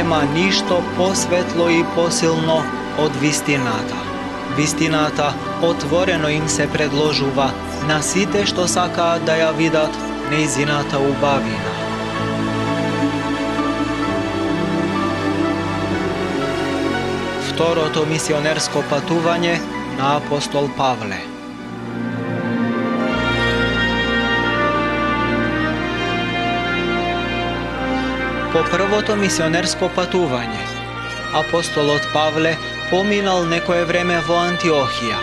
нема ништо посветло и посилно од вистината. Вистината отворено им се предложува на сите што сакаат да ја видат нејзината убавина. Второто мисионерско патување на апостол Павле. По првото мисионерско патување, апостолот Павле поминал некое време во Антиохија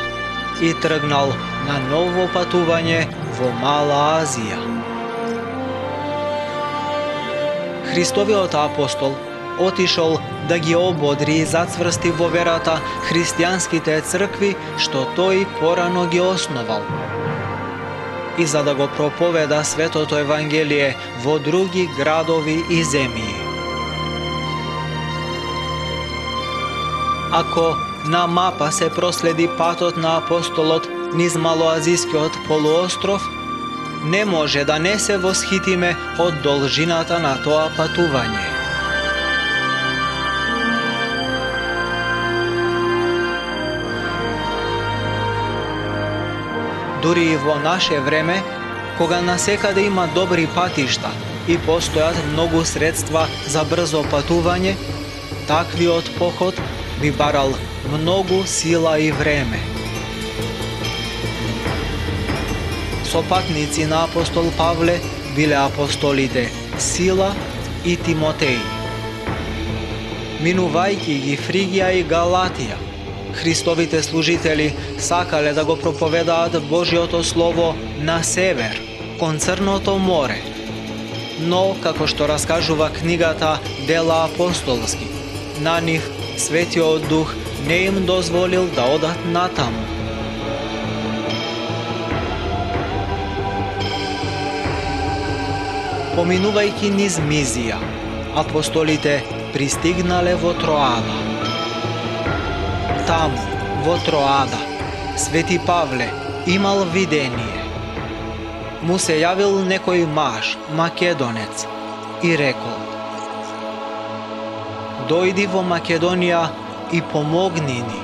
и тргнал на ново патување во Мала Азија. Христовиот апостол отишол да ги ободри и зацврсти во верата христијанските цркви што тој порано ги основал, и за да го проповеда светото Евангелие во други градови и земји. Ако на мапа се проследи патот на апостолот низ Малоазискиот полуостров, не може да не се восхитиме од должината на тоа патување. Дури и во наше време, кога насекаде има добри патишта и постојат многу средства за брзо патување, таквиот поход би барал многу сила и време. Сопатници на апостол Павле биле апостолите Сила и Тимотеј. Минувајќи ги Фригија и Галатија, Христовите служители сакале да го проповедаат Божјото Слово на север, кон Црното море. Но, како што раскажува книгата Дела апостолски, на нив Светиот Дух не им дозволил да одат натаму. Поминувајќи низ Мизија, апостолите пристигнале во Троада. Таму, во Троада, Свети Павле имал видение. Му се јавил некој маж, македонец, и рекол: дојди во Македонија и помогни ни.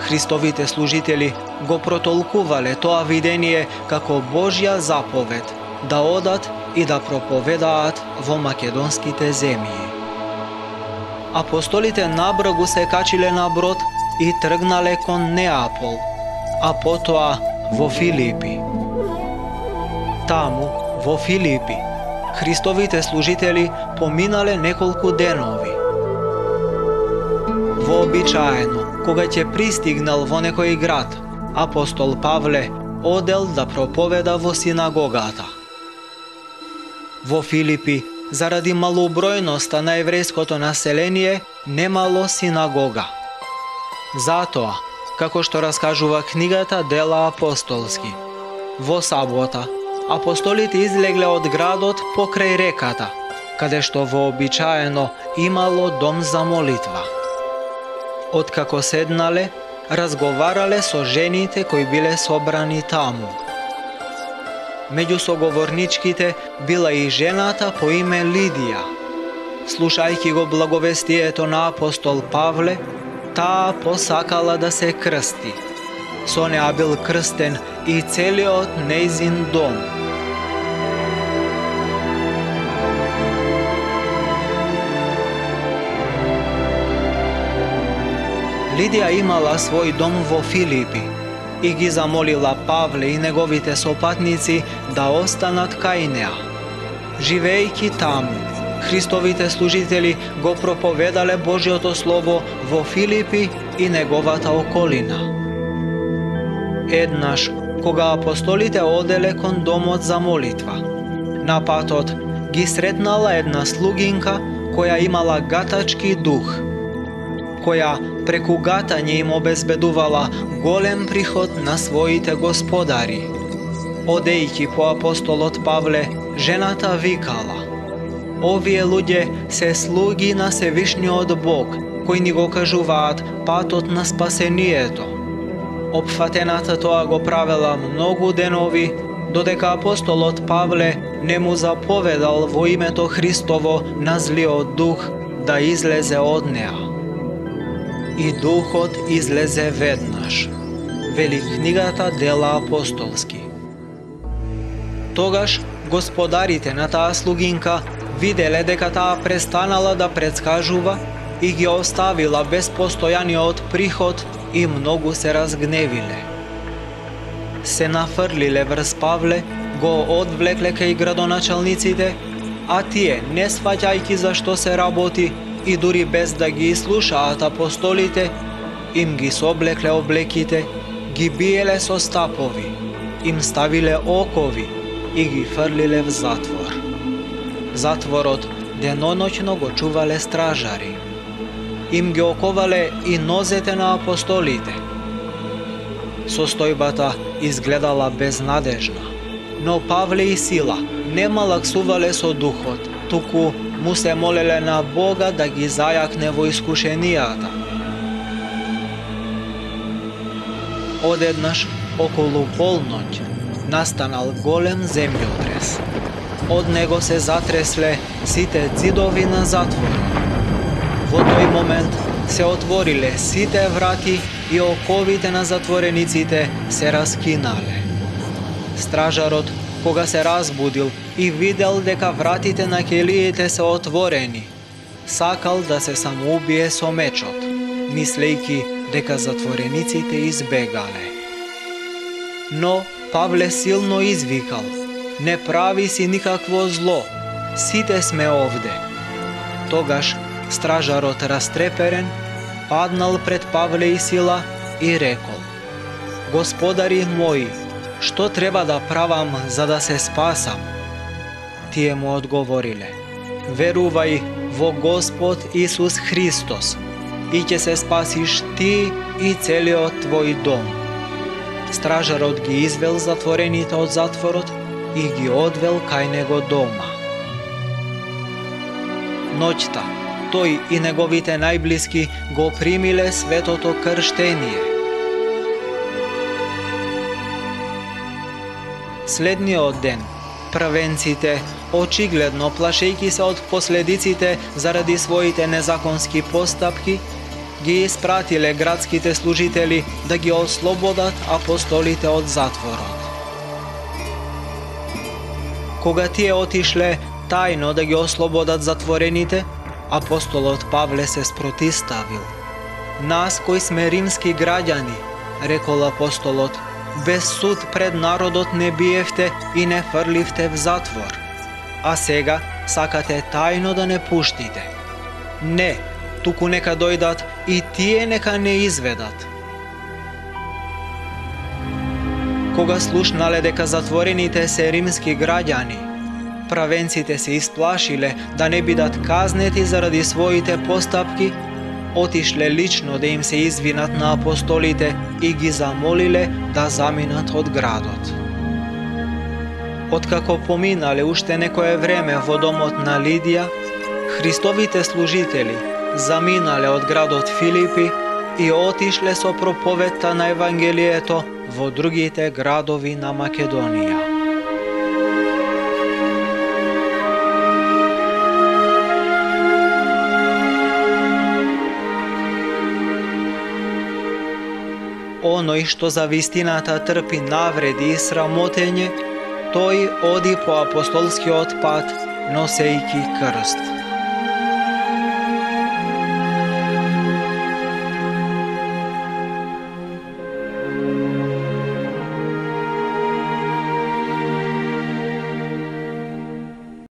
Христовите служители го протолкувале тоа видение како Божја заповед да одат и да проповедаат во македонските земји. Апостолите набргу се качиле на брод и тргнале кон Неапол, а потоа во Филипи. Таму, во Филипи, Христовите служители поминале неколку денови. Вообичаено, кога ќе пристигнал во некој град, апостол Павле одел да проповеда во синагогата. Во Филипи, заради малобројноста на еврејското население, немало синагога. Затоа, како што раскажува книгата Дела апостолски, во сабота, апостолите излегле од градот покрај реката, каде што вообичаено имало дом за молитва. Откако седнале, разговарале со жените кои биле собрани таму. Меѓу соговорничките била и жената по име Лидија. Слушајќи го благовестието на апостол Павле, таа посакала да се крсти. Со неа бил крстен и целиот нејзин дом. Лидија имала свој дом во Филипи и ги замолила Павле и неговите сопатници да останат кај неа. Живејќи таму, Христовите служители го проповедале Божјото Слово во Филипи и неговата околина. Еднаш, кога апостолите оделе кон домот за молитва, на патот ги сретнала една слугинка која имала гатачки дух, која преку гатање им обезбедувала голем приход на своите господари. Одејќи по апостолот Павле, жената викала: овие луѓе се слуги на Севишниот Бог, кои ни го кажуваат патот на спасението. Опфатената тоа го правела многу денови Dodека apostolot Pavle ne mu zapovedal во името Христово на злиот дух да излезе од неа. И духот излезе веднаш, вели книгата Дела апостолски. Тогаш господарите на таа слугинка виделе дека таа престанала да предскажува и ги оставила без постојаниот приход и многу се разгневиле. Се нафрлиле врз Павле, го одвлекле кај градоначалниците, а тие, не сваќајки за што се работи и дури без да ги слушаат апостолите, им ги соблекле облеките, ги биеле со стапови, им ставиле окови и ги фрлиле в затвор. Затворот деноноќно го чувале стражари. Им ги оковале и нозете на апостолите. Состојбата изгледала безнадежна, но Павле и Сила не малаксувале со духот, туку му се молеле на Бога да ги зајакне во искушенијата. Одеднаш, околу полноќ, настанал голем земјотрес. Од него се затресле сите ѕидови на затворот. Во тој момент се отвориле сите врати и оковите на затворениците се раскинале. Стражарот, кога се разбудил и видел дека вратите на келиите се отворени, сакал да се самоубие со мечот, мислејќи дека затворениците избегале. Но Павле силно извикал: "Не прави си никакво зло, сите сме овде." Тогаш стражарот растреперен паднал пред Павле и Сила и рекол: "Господари мои, што треба да правам за да се спасам?" Тие му одговориле: "Верувај во Господ Исус Христос и ќе се спасиш ти и целиот твој дом." Стражарот ги извел затворените од затворот и ги одвел кај него дома. Ноќта тој и неговите најблиски го примиле светото крштение. Следниот ден, првенците, очигледно плашејќи се од последиците заради своите незаконски постапки, ги испратиле градските служители да ги ослободат апостолите од затворот. Кога тие отишле тајно да ги ослободат затворените, апостолот Павле се спротиставил. "Нас кои сме римски граѓани," рекол апостолот, "без суд пред народот не биевте и не фрливте в затвор, а сега сакате тајно да не пуштите. Не, туку нека дојдат и тие нека не изведат." Кога слушнале дека затворените се римски граѓани, правенците се исплашиле да не бидат казнети заради своите постапки, отишле лично да им се извинат на апостолите и ги замолиле да заминат од градот. Откако поминале уште некое време во домот на Лидија, Христовите служители заминале од градот Филипи и отишле со проповедта на Евангелието во другите градови на Македонија. Оној што за вистината трпи навреди и срамотење, тој оди по апостолскиот пат носејќи крст.